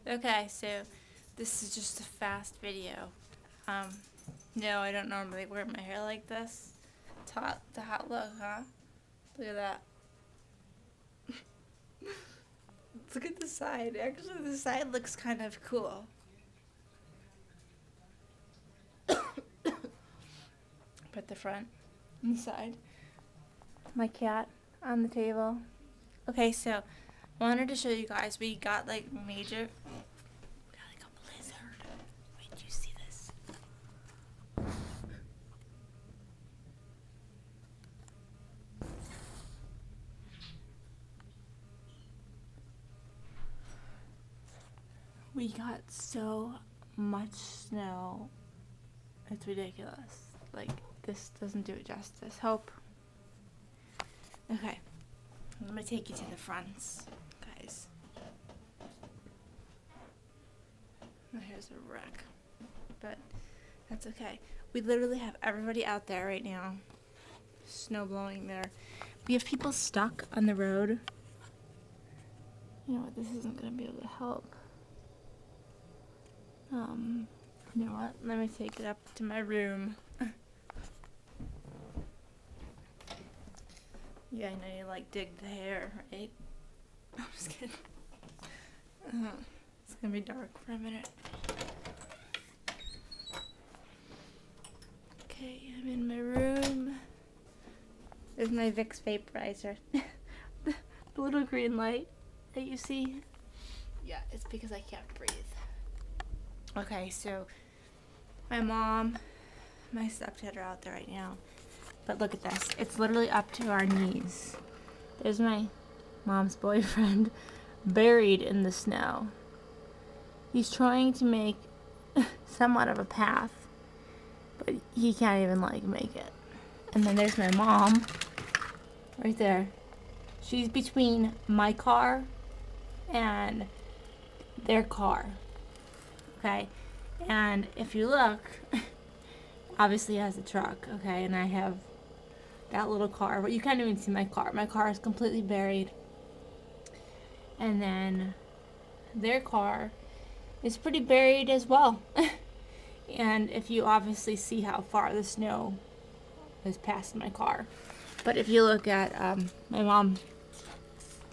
Okay, so this is just a fast video. No, I don't normally wear my hair like this. It's hot, the hot look, huh? Look at that. Look at the side. Actually, the side looks kind of cool. Put the front and the side. My cat on the table. Okay, so I wanted to show you guys. We got like major. We got like a blizzard. Wait, do you see this? We got so much snow. It's ridiculous. Like, this doesn't do it justice. Hope. Okay. I'm gonna take you to the fronts, guys. My hair's a wreck. But that's okay. We literally have everybody out there right now. Snow blowing there. We have people stuck on the road. You know what? This isn't gonna be able to help. You know what? Let me take it up to my room. Yeah, I know you like dig the hair, right? I'm just kidding. It's gonna be dark for a minute. Okay, I'm in my room. There's my Vicks vaporizer. the little green light that you see. Yeah, it's because I can't breathe. Okay, so my mom, my stepdad are out there right now. But look at this. It's literally up to our knees. There's my mom's boyfriend buried in the snow. He's trying to make somewhat of a path, but he can't even like make it. And then there's my mom right there. She's between my car and their car. Okay, and if you look, obviously it has a truck, okay, and I have that little car, but you can't even see my car. My car is completely buried. And then their car is pretty buried as well. And if you obviously see how far the snow is past my car. But if you look at my mom's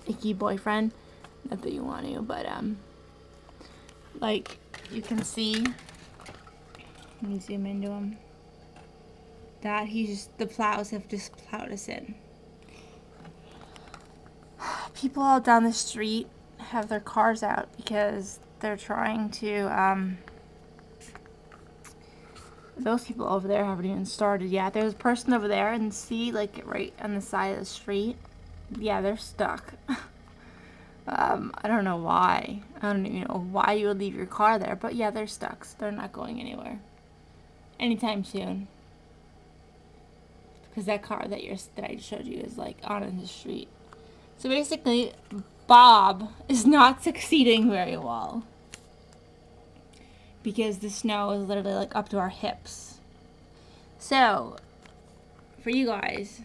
icky boyfriend, not that you want to, but like you can see, let me zoom into him, that the plows have just plowed us in. People all down the street have their cars out because they're trying to, those people over there haven't even started yet. There's a person over there and see, like, right on the side of the street. Yeah, they're stuck. I don't know why. I don't even know why you would leave your car there, but yeah, they're stuck. So they're not going anywhere anytime soon. Because that car that I showed you is like on in the street. So basically, Bob is not succeeding very well because the snow is literally like up to our hips. So for you guys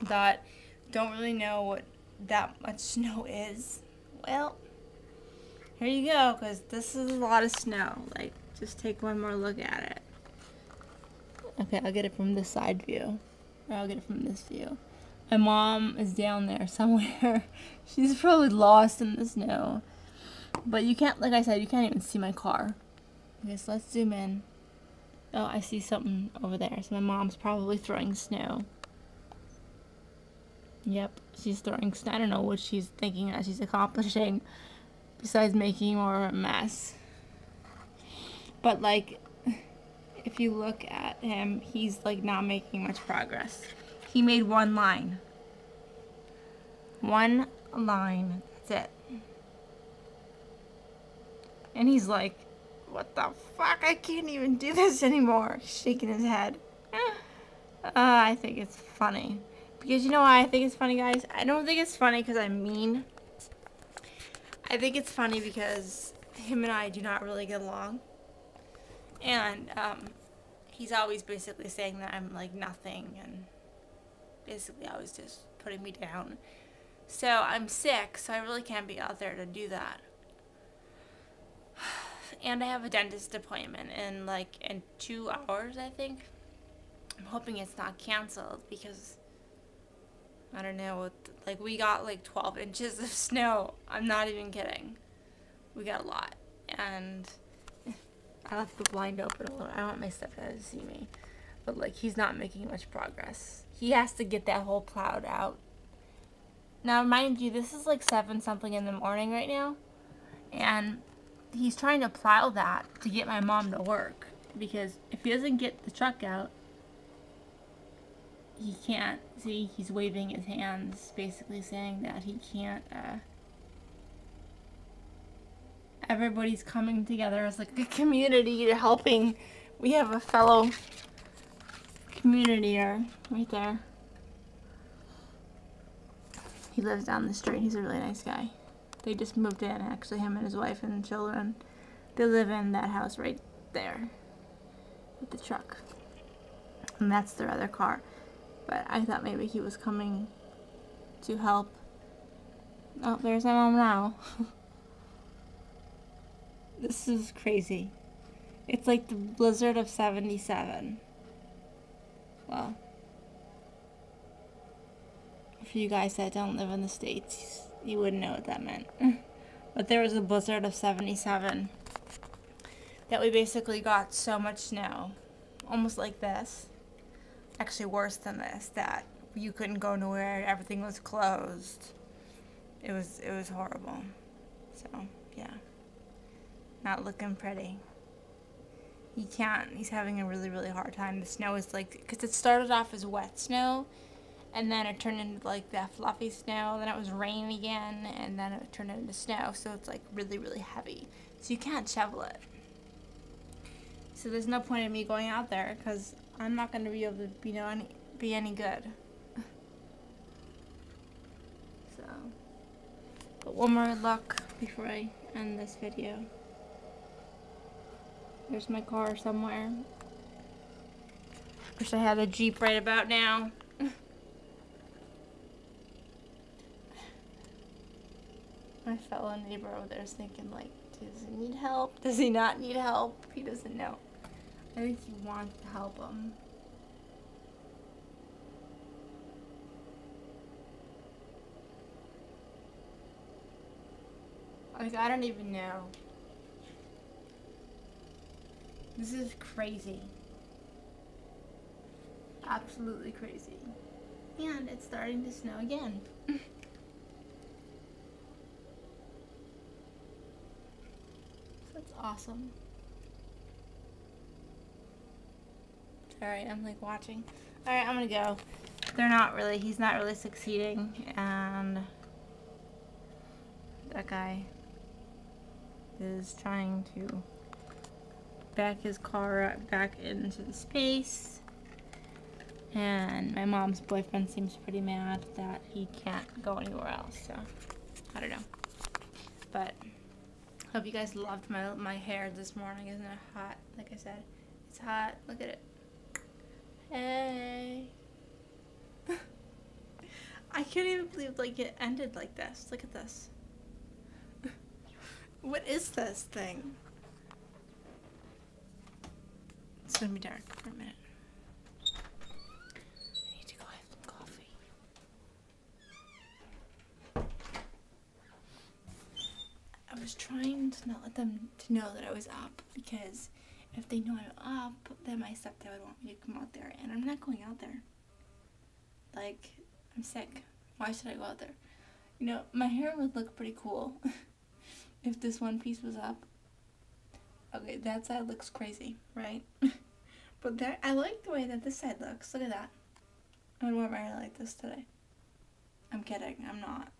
that don't really know what that much snow is, well, here you go, because this is a lot of snow. Like, just take one more look at it. Okay, I'll get it from this side view, or I'll get it from this view. My mom is down there somewhere. She's probably lost in the snow, but you can't, like I said, you can't even see my car. Okay, so let's zoom in. Oh, I see something over there. So my mom's probably throwing snow. Yep, she's throwing snow. I don't know what she's thinking that she's accomplishing besides making more of a mess. But like, if you look at him, he's like not making much progress. He made one line. One line. That's it. And he's like, what the fuck? I can't even do this anymore. He's shaking his head. I think it's funny. Because you know why I think it's funny, guys? I don't think it's funny because I'm mean. I think it's funny because him and I do not really get along. And he's always basically saying that I'm like nothing and basically always just putting me down. So I'm sick, so I really can't be out there to do that. and I have a dentist appointment in 2 hours, I think. I'm hoping it's not canceled because I don't know, like we got like 12 inches of snow. I'm not even kidding. We got a lot. And I left the blind open a little. I don't want my stepdad to see me. But like he's not making much progress. He has to get that whole cloud out. Now mind you, this is like 7 something in the morning right now. And he's trying to plow that to get my mom to work. Because if he doesn't get the truck out, he can't. See, he's waving his hands, basically saying that he can't, everybody's coming together as like a community to helping. We have a fellow communityer right there. He lives down the street. He's a really nice guy. They just moved in, actually, him and his wife and children. They live in that house right there with the truck. And that's their other car. But I thought maybe he was coming to help. Oh, there's my mom now. This is crazy. It's like the blizzard of 77. Well, for you guys that don't live in the States, you wouldn't know what that meant. But there was a blizzard of 77 that we basically got so much snow, almost like this. Actually worse than this, that you couldn't go nowhere, everything was closed. It was horrible. So, yeah. Not looking pretty. He can't, he's having a really, really hard time. The snow is like, because it started off as wet snow, and then it turned into like that fluffy snow, then it was rain again, and then it turned into snow, so it's like really, really heavy. So you can't shovel it. So there's no point in me going out there, because I'm not going to be able to be any good. So, but one more look before I end this video. There's my car somewhere. Wish I had a Jeep right about now. My fellow neighbor over there is thinking like, does he need help? Does he not need help? He doesn't know. I think he wants to help him. Like, I don't even know. This is crazy. Absolutely crazy. And it's starting to snow again. That's awesome. Sorry, I'm like watching. Alright, I'm gonna go. He's not really succeeding, and that guy is trying to back his car back into the space, and my mom's boyfriend seems pretty mad that he can't go anywhere else, so I don't know. But hope you guys loved my hair this morning. Isn't it hot? Like I said, it's hot. Look at it. Hey. I can't even believe like it ended like this. Look at this. What is this thing? It's gonna be dark for a minute. I need to go have some coffee. I was trying to not let them to know that I was up, because if they know I'm up, then my stepdad would want me to come out there, and I'm not going out there. Like, I'm sick. Why should I go out there? You know, my hair would look pretty cool if this one piece was up. Okay, that side looks crazy, right? But that, I like the way that this side looks. Look at that. I'm gonna wear my hair like this today. I'm kidding, I'm not.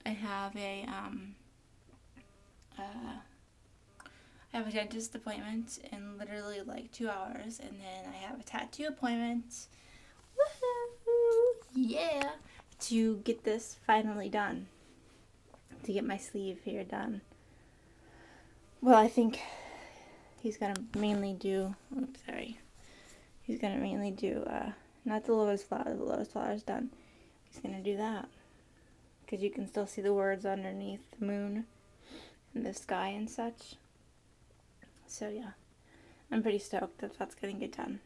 I have a dentist appointment in literally like 2 hours, and then I have a tattoo appointment. Woohoo! Yeah! To get this finally done. To get my sleeve here done. Well, I think he's gonna mainly do, oops, sorry. He's gonna mainly do, not the lotus flower's done. He's gonna do that. Because you can still see the words underneath the moon. in the sky and such. So yeah, I'm pretty stoked that that's gonna get done.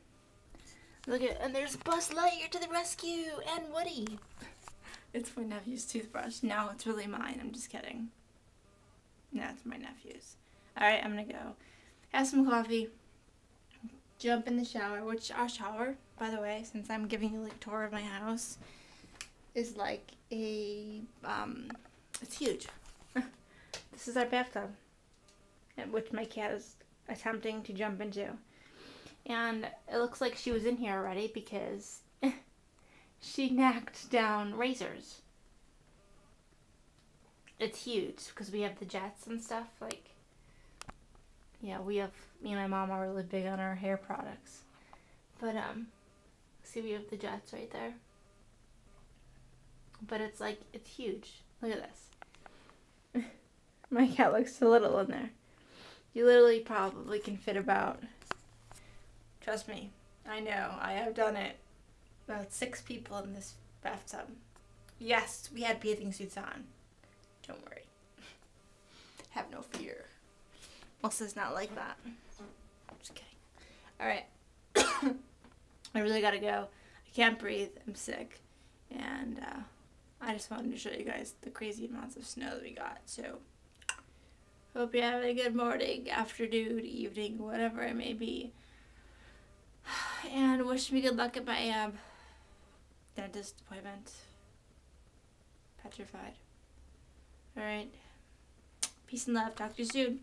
Look at, and there's Buzz Lightyear to the rescue, and Woody. It's my nephew's toothbrush. No, it's really mine. I'm just kidding. No, it's my nephew's. Alright, I'm gonna go have some coffee, jump in the shower, which our shower, by the way, since I'm giving you a tour of my house, is like a, it's huge. This is our bathtub, which my cat is attempting to jump into. And it looks like she was in here already because she knocked down razors. It's huge because we have the jets and stuff. Like, yeah, me and my mom are really big on our hair products. But, see, we have the jets right there. But it's like, it's huge. Look at this. My cat looks so little in there. You literally probably can fit about, trust me, I know, I have done it, about 6 people in this bathtub. Yes, we had bathing suits on. Don't worry. Have no fear. Melissa's not like that. Just kidding. Alright. I really gotta go. I can't breathe. I'm sick. And I just wanted to show you guys the crazy amounts of snow that we got. So, hope you're having a good morning, afternoon, evening, whatever it may be. And wish me good luck at my dentist appointment. Petrified. Alright. Peace and love. Talk to you soon.